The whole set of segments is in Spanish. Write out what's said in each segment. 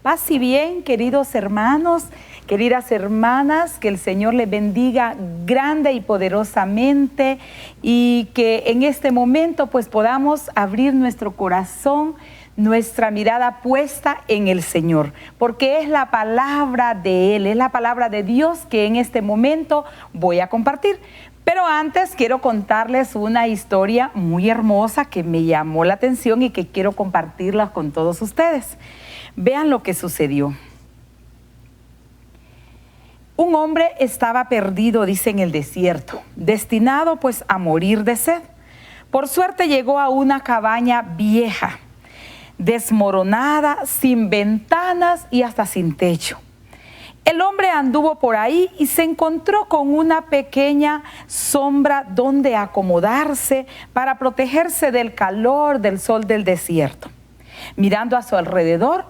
Paz y bien, queridos hermanos, queridas hermanas, que el Señor les bendiga grande y poderosamente y que en este momento pues podamos abrir nuestro corazón, nuestra mirada puesta en el Señor, porque es la palabra de Él, es la palabra de Dios que en este momento voy a compartir. Pero antes quiero contarles una historia muy hermosa que me llamó la atención y que quiero compartirla con todos ustedes. Vean lo que sucedió. Un hombre estaba perdido, dice, en el desierto, destinado pues a morir de sed. Por suerte llegó a una cabaña vieja, desmoronada, sin ventanas y hasta sin techo. El hombre anduvo por ahí y se encontró con una pequeña sombra donde acomodarse para protegerse del calor del sol del desierto. Mirando a su alrededor,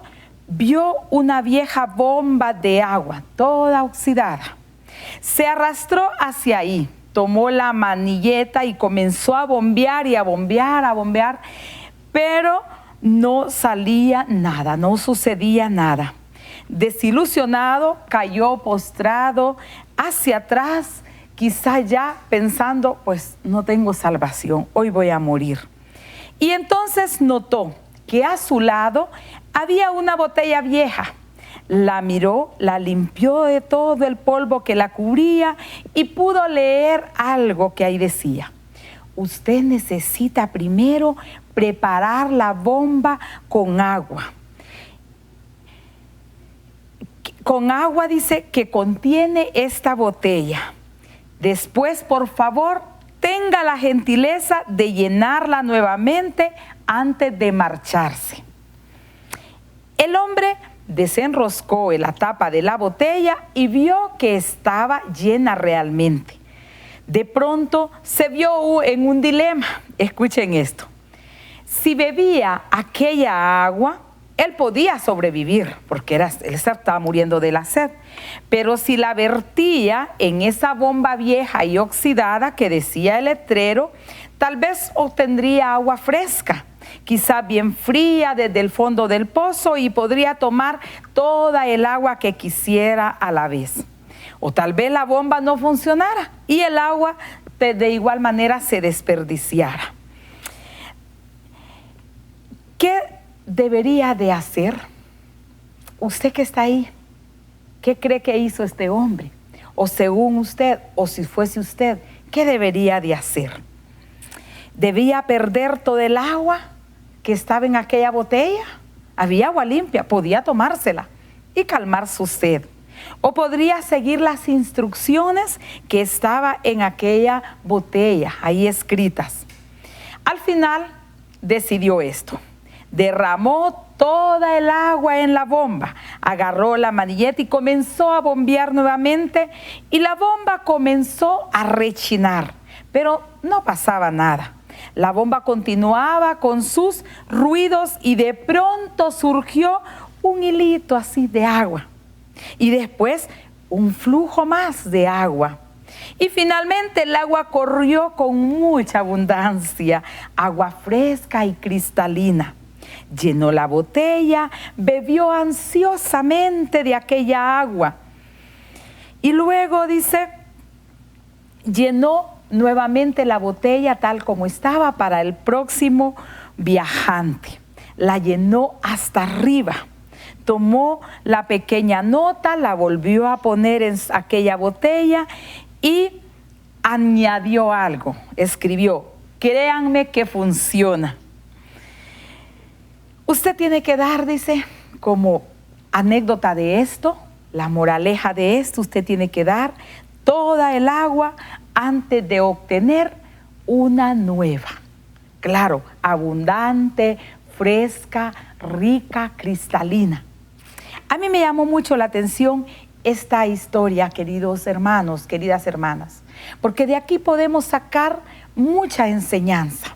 vio una vieja bomba de agua, toda oxidada. Se arrastró hacia ahí, tomó la manilleta y comenzó a bombear y a bombear, pero no salía nada, no sucedía nada. Desilusionado, cayó postrado hacia atrás, quizá ya pensando, pues no tengo salvación, hoy voy a morir. Y entonces notó que a su lado había una botella vieja. La miró, la limpió de todo el polvo que la cubría y pudo leer algo que ahí decía: usted necesita primero preparar la bomba con agua. Con agua, dice, que contiene esta botella. Después, por favor, tenga la gentileza de llenarla nuevamente antes de marcharse. El hombre desenroscó la tapa de la botella y vio que estaba llena realmente. De pronto se vio en un dilema. Escuchen esto. Si bebía aquella agua, él podía sobrevivir, porque él estaba muriendo de la sed. Pero si la vertía en esa bomba vieja y oxidada que decía el letrero, tal vez obtendría agua fresca, quizá bien fría desde el fondo del pozo, y podría tomar toda el agua que quisiera a la vez. O tal vez la bomba no funcionara y el agua de igual manera se desperdiciara. ¿Qué debería de hacer? Usted que está ahí, ¿qué cree que hizo este hombre? O según usted, o si fuese usted, ¿qué debería de hacer? ¿Debía perder todo el agua que estaba en aquella botella? Había agua limpia, podía tomársela y calmar su sed. O podría seguir las instrucciones que estaba en aquella botella, ahí escritas. Al final decidió esto. Derramó toda el agua en la bomba, agarró la manilleta y comenzó a bombear nuevamente, y la bomba comenzó a rechinar, pero no pasaba nada. La bomba continuaba con sus ruidos y de pronto surgió un hilito así de agua y después un flujo más de agua. Y finalmente el agua corrió con mucha abundancia, agua fresca y cristalina. Llenó la botella, bebió ansiosamente de aquella agua y luego, dice, llenó nuevamente la botella tal como estaba para el próximo viajante. La llenó hasta arriba. Tomó la pequeña nota, la volvió a poner en aquella botella y añadió algo. Escribió: créanme que funciona. Usted tiene que dar, dice, como anécdota de esto, la moraleja de esto, usted tiene que dar toda el agua antes de obtener una nueva. Claro, abundante, fresca, rica, cristalina. A mí me llamó mucho la atención esta historia, queridos hermanos, queridas hermanas, porque de aquí podemos sacar mucha enseñanza.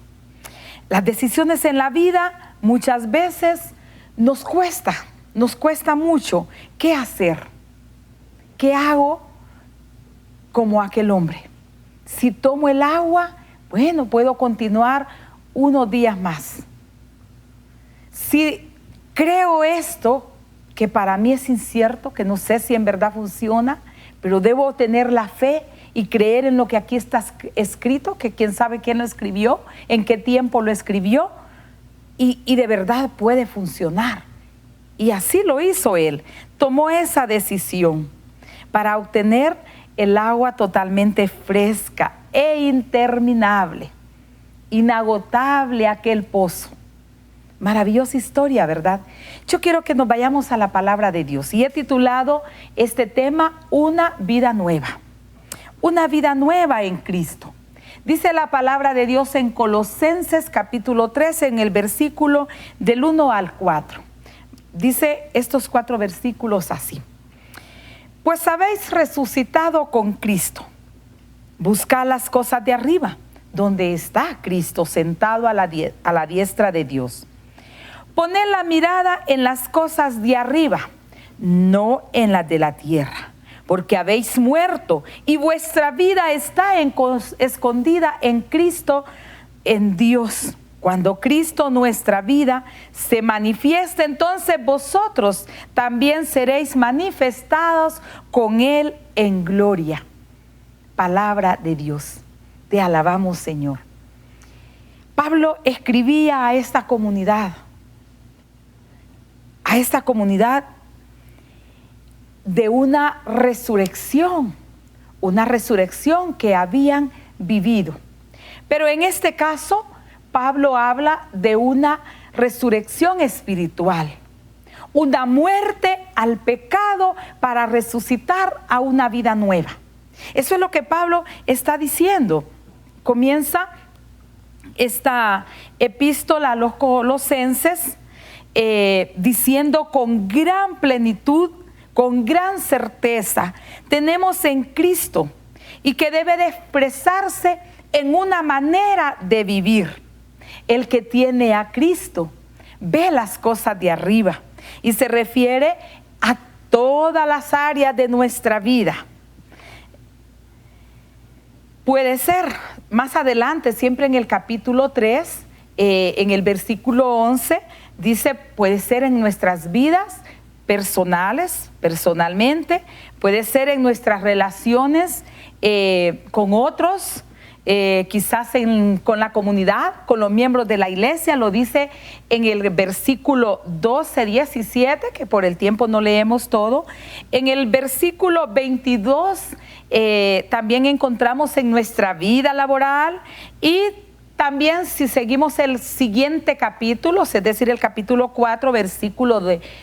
Las decisiones en la vida muchas veces nos cuesta mucho. ¿Qué hacer? ¿Qué hago como aquel hombre? Si tomo el agua, bueno, puedo continuar unos días más. Si creo esto, que para mí es incierto, que no sé si en verdad funciona, pero debo tener la fe y creer en lo que aquí está escrito, que quién sabe quién lo escribió, en qué tiempo lo escribió, y de verdad puede funcionar. Y así lo hizo él. Tomó esa decisión para obtener el agua totalmente fresca e interminable, inagotable aquel pozo. Maravillosa historia, ¿verdad? Yo quiero que nos vayamos a la palabra de Dios y he titulado este tema Una vida nueva. Una vida nueva en Cristo. Dice la palabra de Dios en Colosenses capítulo 13, en el versículo del 1 al 4. Dice estos 4 versículos así: pues habéis resucitado con Cristo. Buscad las cosas de arriba, donde está Cristo sentado a la diestra de Dios. Poned la mirada en las cosas de arriba, no en las de la tierra, porque habéis muerto y vuestra vida está escondida en Cristo, en Dios. Cuando Cristo, nuestra vida, se manifieste, entonces vosotros también seréis manifestados con Él en gloria. Palabra de Dios. Te alabamos, Señor. Pablo escribía a esta comunidad de una resurrección que habían vivido. Pero en este caso, Pablo habla de una resurrección espiritual, una muerte al pecado para resucitar a una vida nueva. Eso es lo que Pablo está diciendo. Comienza esta epístola a los Colosenses diciendo con gran plenitud, con gran certeza, tenemos en Cristo, y que debe de expresarse en una manera de vivir. El que tiene a Cristo ve las cosas de arriba, y se refiere a todas las áreas de nuestra vida. Puede ser, más adelante, siempre en el capítulo 3, en el versículo 11, dice, puede ser en nuestras vidas personalmente, puede ser en nuestras relaciones con otros, quizás con la comunidad, con los miembros de la iglesia. Lo dice en el versículo 12, 17, que por el tiempo no leemos todo. En el versículo 22 también encontramos en nuestra vida laboral, y también si seguimos el siguiente capítulo, es decir, el capítulo 4, versículo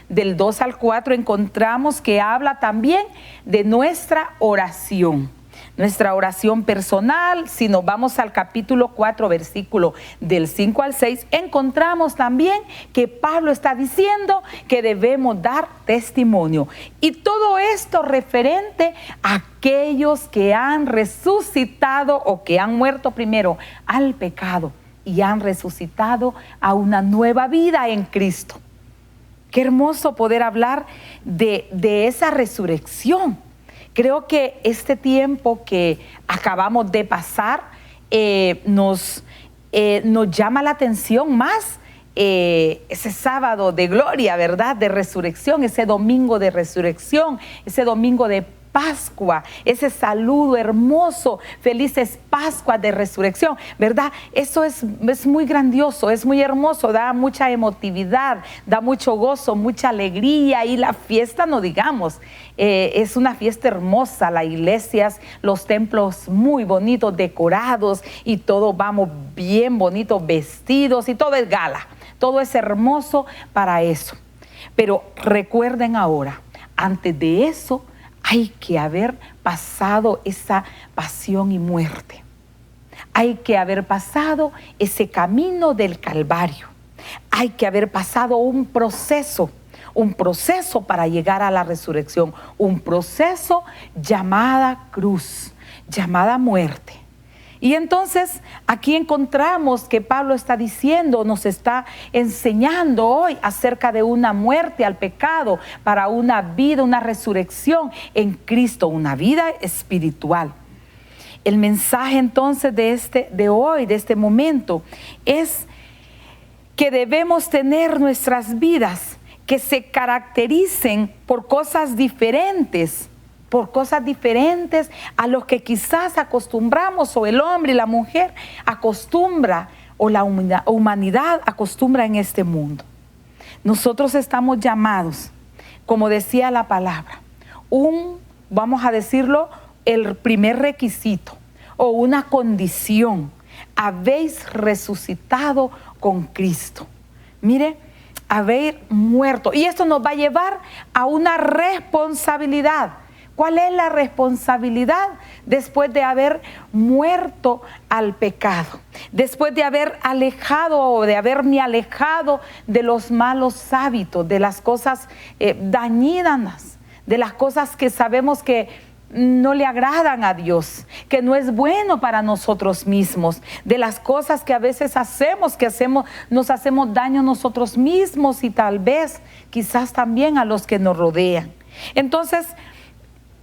del 2 al 4, encontramos que habla también de nuestra oración personal. Si nos vamos al capítulo 4, versículo del 5 al 6, encontramos también que Pablo está diciendo que debemos dar testimonio. Y todo esto referente a aquellos que han resucitado o que han muerto primero al pecado y han resucitado a una nueva vida en Cristo. Qué hermoso poder hablar de esa resurrección. Creo que este tiempo que acabamos de pasar nos llama la atención más ese sábado de gloria, ¿verdad? De resurrección, ese domingo de resurrección, ese domingo de Pascua, ese saludo hermoso, felices Pascuas de resurrección, ¿verdad? Eso es muy grandioso, es muy hermoso, da mucha emotividad, da mucho gozo, mucha alegría, y la fiesta, no digamos, es una fiesta hermosa, las iglesias, los templos muy bonitos, decorados, y todos vamos bien bonitos vestidos, y todo es gala, todo es hermoso para eso. Pero recuerden ahora, antes de eso, hay que haber pasado esa pasión y muerte. Hay que haber pasado ese camino del Calvario. Hay que haber pasado un proceso para llegar a la resurrección, un proceso llamada cruz, llamada muerte. Y entonces aquí encontramos que Pablo está diciendo, nos está enseñando hoy acerca de una muerte al pecado para una vida, una resurrección en Cristo, una vida espiritual. El mensaje entonces de hoy, de este momento, es que debemos tener nuestras vidas que se caractericen por cosas diferentes a los que quizás acostumbramos, o el hombre y la mujer acostumbra, o la humanidad acostumbra en este mundo. Nosotros estamos llamados, como decía la palabra, vamos a decirlo, el primer requisito o una condición: habéis resucitado con Cristo. Mire, haber muerto. Y esto nos va a llevar a una responsabilidad. ¿Cuál es la responsabilidad? Después de haber muerto al pecado, después de haber haberme alejado de los malos hábitos, de las cosas dañinas, de las cosas que sabemos que no le agradan a Dios, que no es bueno para nosotros mismos, de las cosas que a veces nos hacemos daño a nosotros mismos y tal vez, quizás también a los que nos rodean. Entonces,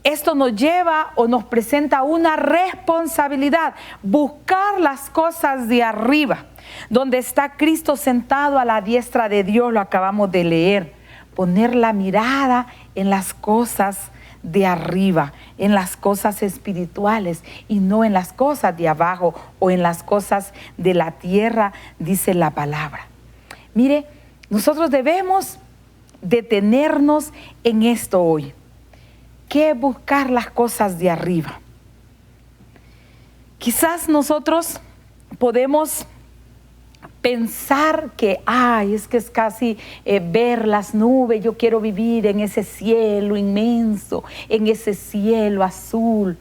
esto nos lleva o nos presenta una responsabilidad: buscar las cosas de arriba, donde está Cristo sentado a la diestra de Dios, lo acabamos de leer. Poner la mirada en las cosas de arriba, en las cosas espirituales, y no en las cosas de abajo o en las cosas de la tierra, dice la palabra. Mire, nosotros debemos detenernos en esto hoy. ¿Qué buscar las cosas de arriba? Quizás nosotros podemos pensar que, es que es casi ver las nubes. Yo quiero vivir en ese cielo inmenso, en ese cielo azul.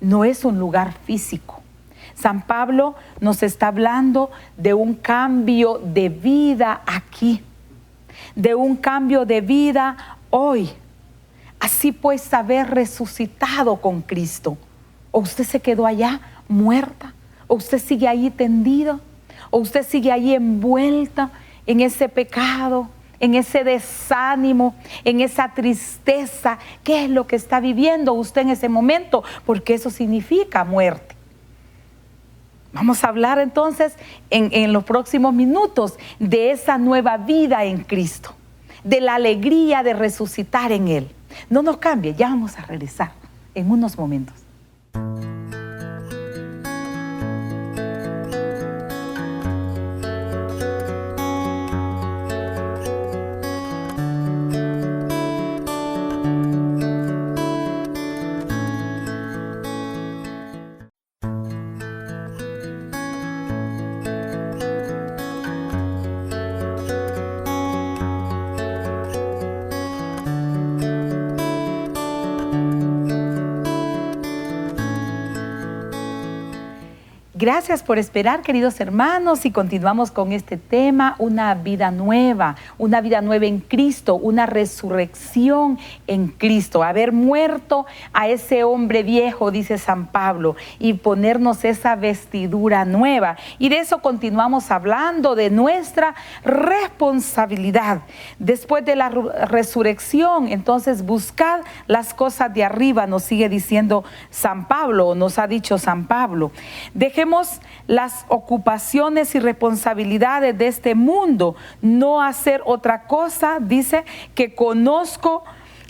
No es un lugar físico. San Pablo nos está hablando de un cambio de vida aquí, de un cambio de vida hoy. Así pues, haber resucitado con Cristo. O usted se quedó allá muerta, o usted sigue ahí tendido, o usted sigue ahí envuelta en ese pecado, en ese desánimo, en esa tristeza. ¿Qué es lo que está viviendo usted en ese momento? Porque eso significa muerte. Vamos a hablar entonces en los próximos minutos de esa nueva vida en Cristo, de la alegría de resucitar en Él. No nos cambie, ya vamos a regresar en unos momentos. Gracias por esperar, queridos hermanos, y continuamos con este tema: una vida nueva en Cristo, una resurrección en Cristo, haber muerto a ese hombre viejo, dice San Pablo, y ponernos esa vestidura nueva. Y de eso continuamos hablando, de nuestra responsabilidad. Después de la resurrección, entonces buscad las cosas de arriba, nos sigue diciendo San Pablo, nos ha dicho San Pablo. Dejemos las ocupaciones y responsabilidades de este mundo, no hacer otra cosa, dice, que conozco,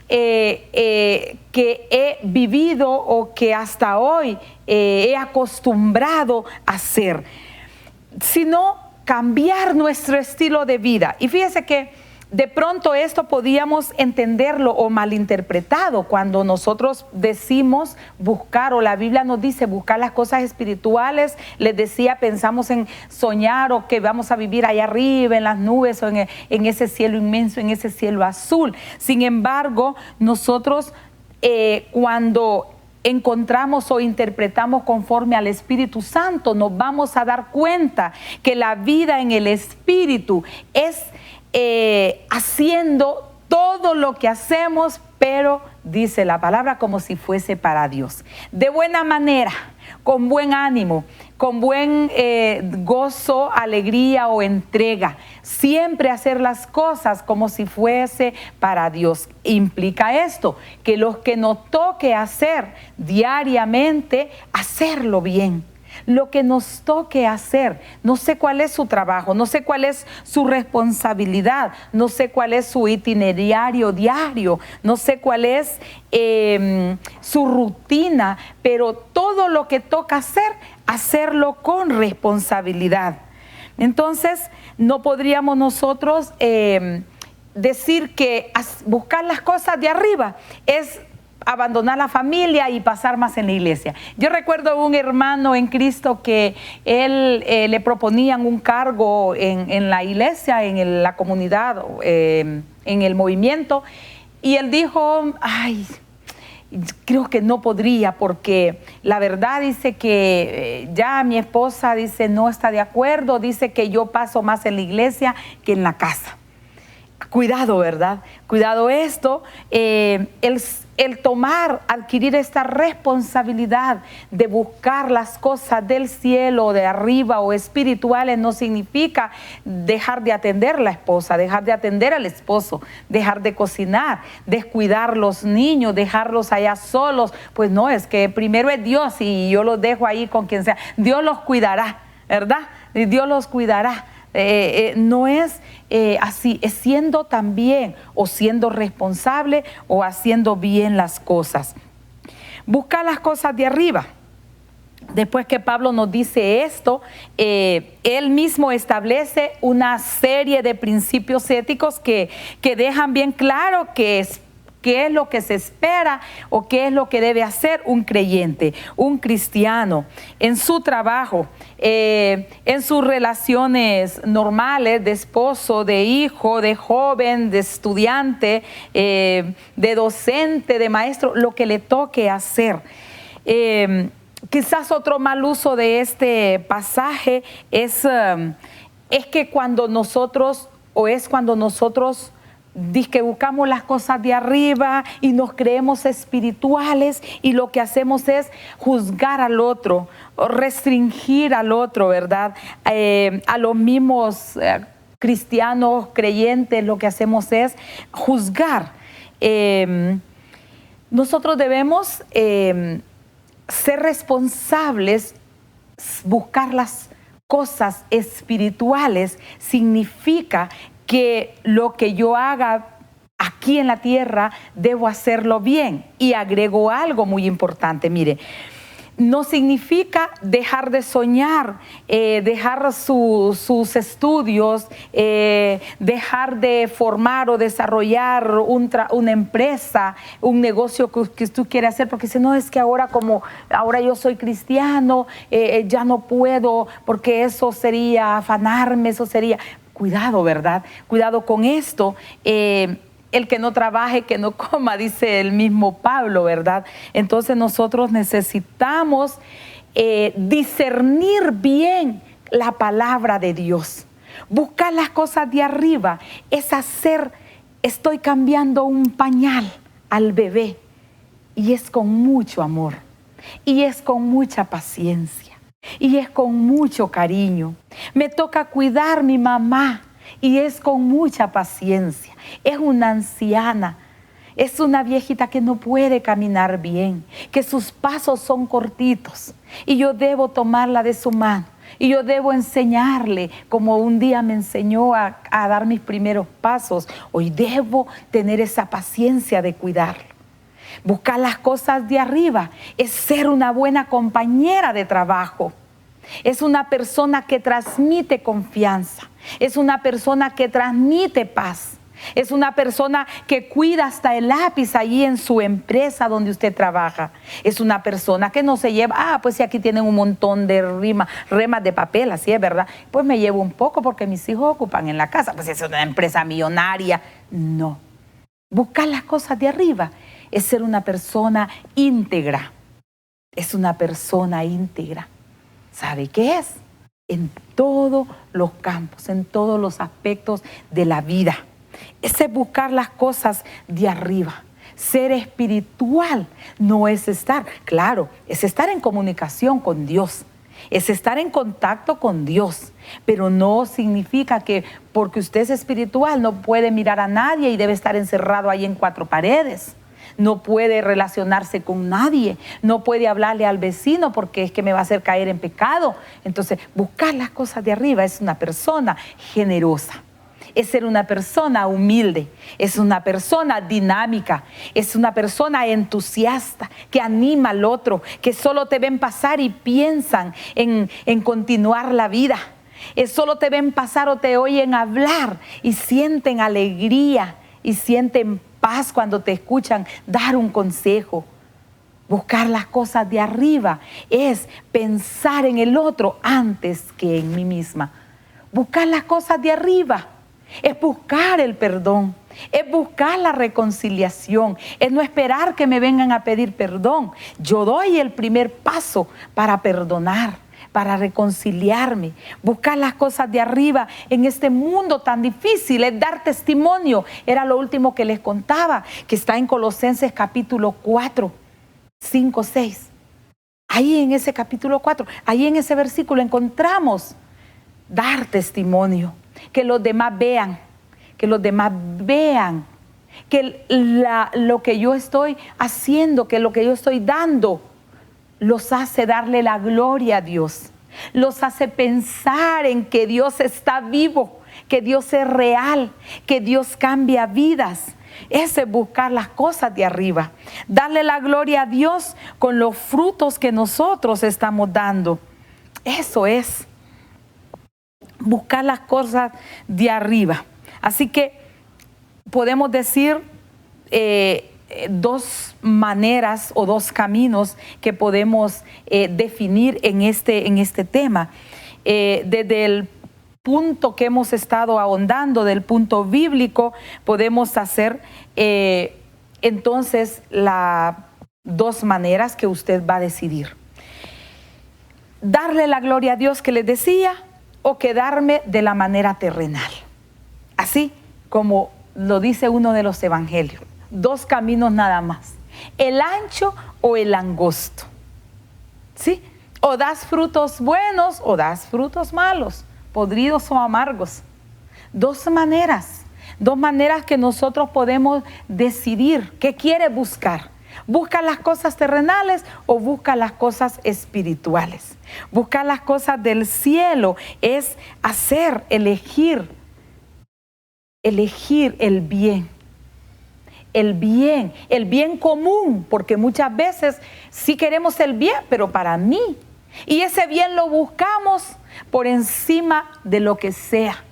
que he vivido o que hasta hoy he acostumbrado a hacer, sino cambiar nuestro estilo de vida. Y fíjese que de pronto esto podíamos entenderlo o malinterpretado cuando nosotros decimos buscar, o la Biblia nos dice buscar las cosas espirituales. Les decía, pensamos en soñar o que vamos a vivir allá arriba en las nubes o en ese cielo inmenso, en ese cielo azul. Sin embargo, nosotros cuando encontramos o interpretamos conforme al Espíritu Santo, nos vamos a dar cuenta que la vida en el Espíritu es haciendo todo lo que hacemos, pero dice la palabra, como si fuese para Dios, de buena manera, con buen ánimo, con buen gozo, alegría o entrega. Siempre hacer las cosas como si fuese para Dios. Implica esto, que lo que nos toque hacer diariamente, hacerlo bien, lo que nos toque hacer. No sé cuál es su trabajo, no sé cuál es su responsabilidad, no sé cuál es su itinerario diario, no sé cuál es su rutina, pero todo lo que toca hacer, hacerlo con responsabilidad. Entonces, no podríamos nosotros decir que buscar las cosas de arriba es abandonar la familia y pasar más en la iglesia. Yo recuerdo un hermano en Cristo que él le proponían un cargo en la iglesia, en la comunidad, en el movimiento, y él dijo, ay, creo que no podría, porque la verdad dice que ya mi esposa dice no está de acuerdo, dice que yo paso más en la iglesia que en la casa. Cuidado, ¿verdad? Cuidado esto, el tomar, adquirir esta responsabilidad de buscar las cosas del cielo, de arriba o espirituales, no significa dejar de atender a la esposa, dejar de atender al esposo, dejar de cocinar, descuidar los niños, dejarlos allá solos. Pues no, es que primero es Dios y yo los dejo ahí con quien sea. Dios los cuidará, ¿verdad? Dios los cuidará. No es así, es siendo también o siendo responsable o haciendo bien las cosas. Busca las cosas de arriba. Después que Pablo nos dice esto, él mismo establece una serie de principios éticos que dejan bien claro qué es lo que se espera o qué es lo que debe hacer un creyente, un cristiano, en su trabajo, en sus relaciones normales de esposo, de hijo, de joven, de estudiante, de docente, de maestro, lo que le toque hacer. Quizás otro mal uso de este pasaje es que cuando nosotros que buscamos las cosas de arriba y nos creemos espirituales y lo que hacemos es juzgar al otro, restringir al otro, ¿verdad? A los mismos cristianos creyentes lo que hacemos es juzgar. Nosotros debemos ser responsables, buscar las cosas espirituales significa que lo que yo haga aquí en la tierra debo hacerlo bien. Y agrego algo muy importante, mire, no significa dejar de soñar, dejar sus estudios, dejar de formar o desarrollar una empresa, un negocio que tú quieres hacer, porque si no es que ahora yo soy cristiano, ya no puedo, porque eso sería afanarme, eso sería... Cuidado, ¿verdad? Cuidado con esto. El que no trabaje, que no coma, dice el mismo Pablo, ¿verdad? Entonces nosotros necesitamos discernir bien la palabra de Dios. Buscar las cosas de arriba es estoy cambiando un pañal al bebé, y es con mucho amor, y es con mucha paciencia, y es con mucho cariño. Me toca cuidar a mi mamá y es con mucha paciencia. Es una anciana, es una viejita que no puede caminar bien, que sus pasos son cortitos y yo debo tomarla de su mano y yo debo enseñarle como un día me enseñó a dar mis primeros pasos. Hoy debo tener esa paciencia de cuidarlo. Buscar las cosas de arriba es ser una buena compañera de trabajo. Es una persona que transmite confianza. Es una persona que transmite paz. Es una persona que cuida hasta el lápiz allí en su empresa donde usted trabaja. Es una persona que no se lleva, pues si aquí tienen un montón de remas de papel, así es verdad, pues me llevo un poco porque mis hijos ocupan en la casa, pues es una empresa millonaria. No. Buscar las cosas de arriba es ser una persona íntegra. Es una persona íntegra. ¿Sabe qué es? En todos los campos, en todos los aspectos de la vida. Ese es buscar las cosas de arriba. Ser espiritual no es estar, claro, es estar en comunicación con Dios, es estar en contacto con Dios, pero no significa que porque usted es espiritual no puede mirar a nadie y debe estar encerrado ahí en cuatro paredes. no puede relacionarse con nadie, no puede hablarle al vecino porque es que me va a hacer caer en pecado. Entonces, buscar las cosas de arriba es una persona generosa. Es ser una persona humilde, es una persona dinámica, es una persona entusiasta, que anima al otro, que solo te ven pasar y piensan en continuar la vida. Solo te ven pasar o te oyen hablar y sienten alegría y sienten paz cuando te escuchan dar un consejo. Buscar las cosas de arriba es pensar en el otro antes que en mí misma. Buscar las cosas de arriba es buscar el perdón, es buscar la reconciliación, es no esperar que me vengan a pedir perdón. Yo doy el primer paso para perdonar, para reconciliarme. Buscar las cosas de arriba en este mundo tan difícil es dar testimonio. Era lo último que les contaba, que está en Colosenses capítulo 4, 5, 6. Ahí en ese capítulo 4, ahí en ese versículo encontramos dar testimonio. Que los demás vean, que los demás vean que lo que yo estoy haciendo, que lo que yo estoy dando, los hace darle la gloria a Dios. Los hace pensar en que Dios está vivo, que Dios es real, que Dios cambia vidas. Ese es buscar las cosas de arriba. Darle la gloria a Dios con los frutos que nosotros estamos dando. Eso es buscar las cosas de arriba. Así que podemos decir dos maneras o dos caminos que podemos definir en este tema. Desde el punto que hemos estado ahondando, del punto bíblico, podemos hacer entonces las dos maneras que usted va a decidir. Darle la gloria a Dios que les decía, o quedarme de la manera terrenal. Así como lo dice uno de los evangelios. Dos caminos nada más. El ancho o el angosto. ¿Sí? O das frutos buenos o das frutos malos, podridos o amargos. Dos maneras que nosotros podemos decidir qué quiere buscar. ¿Busca las cosas terrenales o busca las cosas espirituales? Buscar las cosas del cielo es elegir el bien. El bien común, porque muchas veces sí queremos el bien, pero para mí. Y ese bien lo buscamos por encima de lo que sea,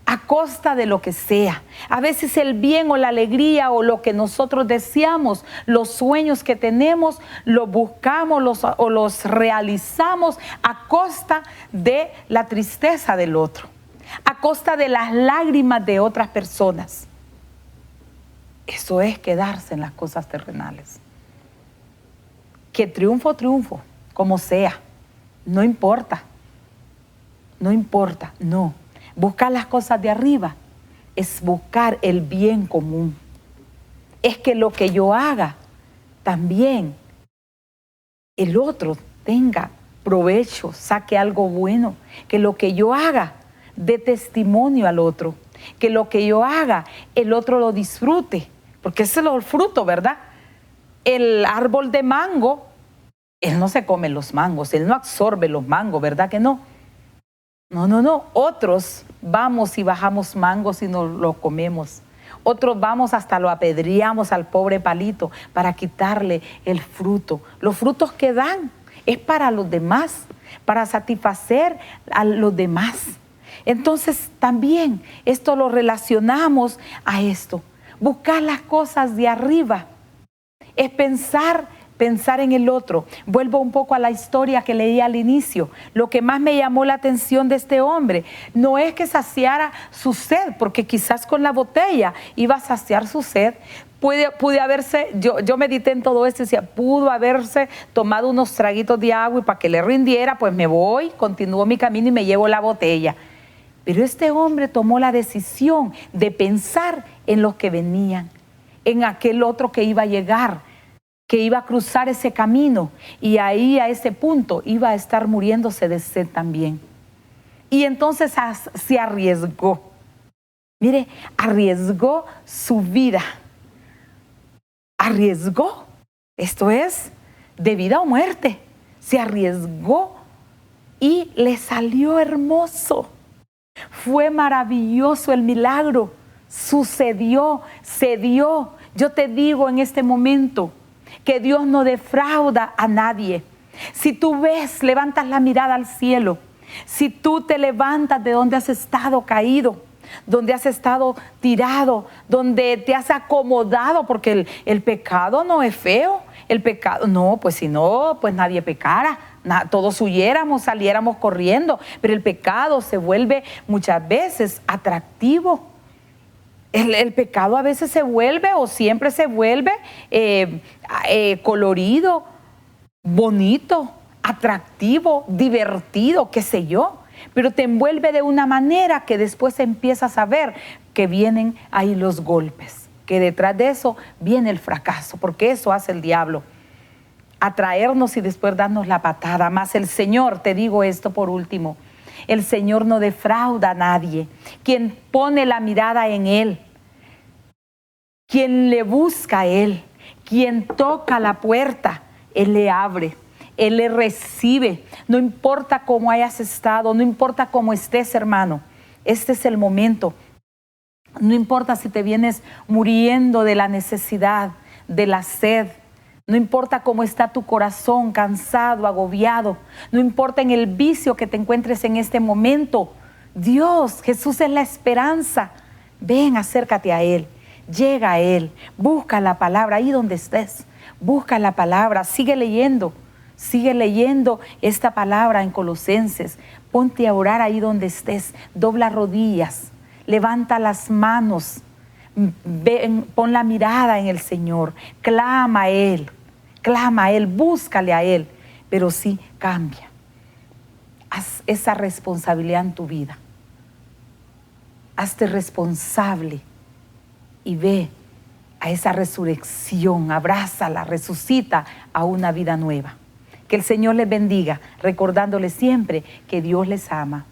a costa de lo que sea. A veces el bien o la alegría o lo que nosotros deseamos, los sueños que tenemos, los buscamos los realizamos a costa de la tristeza del otro, a costa de las lágrimas de otras personas. Eso es quedarse en las cosas terrenales. Que triunfo, como sea. No importa. No. Buscar las cosas de arriba es buscar el bien común. Es que lo que yo haga, también el otro tenga provecho, saque algo bueno. Que lo que yo haga dé testimonio al otro. Que lo que yo haga, el otro lo disfrute. Porque ese es el fruto, ¿verdad? El árbol de mango, él no se come los mangos, él no absorbe los mangos, ¿verdad que no? No. Otros vamos y bajamos mangos y nos los comemos. Otros vamos hasta lo apedreamos al pobre palito para quitarle el fruto. Los frutos que dan es para los demás, para satisfacer a los demás. Entonces también esto lo relacionamos a esto. Buscar las cosas de arriba es pensar en el otro. Vuelvo un poco a la historia que leí al inicio. Lo que más me llamó la atención de este hombre no es que saciara su sed, porque quizás con la botella iba a saciar su sed. Pude haberse, yo medité en todo esto y decía, pudo haberse tomado unos traguitos de agua y para que le rindiera, pues me voy, continúo mi camino y me llevo la botella. Pero este hombre tomó la decisión de pensar en los que venían, en aquel otro que iba a llegar, que iba a cruzar ese camino y ahí a ese punto iba a estar muriéndose de sed también. Y entonces se arriesgó. Mire, arriesgó su vida. arriesgó. Esto es de vida o muerte. Se arriesgó y le salió hermoso. Fue maravilloso el milagro. Sucedió, se dio. Yo te digo en este momento que Dios no defrauda a nadie. Si tú ves, levantas la mirada al cielo. Si tú te levantas de donde has estado caído, donde has estado tirado, donde te has acomodado, porque el pecado no es feo. El pecado, no, pues si no, pues nadie pecara. Todos huyéramos, saliéramos corriendo. Pero el pecado se vuelve muchas veces atractivo. El pecado a veces se vuelve o siempre se vuelve colorido, bonito, atractivo, divertido, qué sé yo. Pero te envuelve de una manera que después empiezas a ver que vienen ahí los golpes, que detrás de eso viene el fracaso, porque eso hace el diablo, atraernos y después darnos la patada. Más el Señor, te digo esto por último, el Señor no defrauda a nadie. Quien pone la mirada en Él, quien le busca a Él, quien toca la puerta, Él le abre. Él le recibe, no importa cómo hayas estado, no importa cómo estés, hermano. Este es el momento. No importa si te vienes muriendo de la necesidad, de la sed. No importa cómo está tu corazón, cansado, agobiado. No importa en el vicio que te encuentres en este momento. Dios, Jesús es la esperanza. Ven, acércate a Él. Llega a Él. Busca la palabra ahí donde estés. Busca la palabra. Sigue leyendo. Sigue leyendo esta palabra en Colosenses. Ponte a orar ahí donde estés. Dobla rodillas. Levanta las manos. Pon la mirada en el Señor. Clama a Él. Clama a Él. Búscale a Él. Pero sí, cambia. Haz esa responsabilidad en tu vida. Hazte responsable y ve a esa resurrección. Abrázala, resucita a una vida nueva. Que el Señor les bendiga, recordándole siempre que Dios les ama.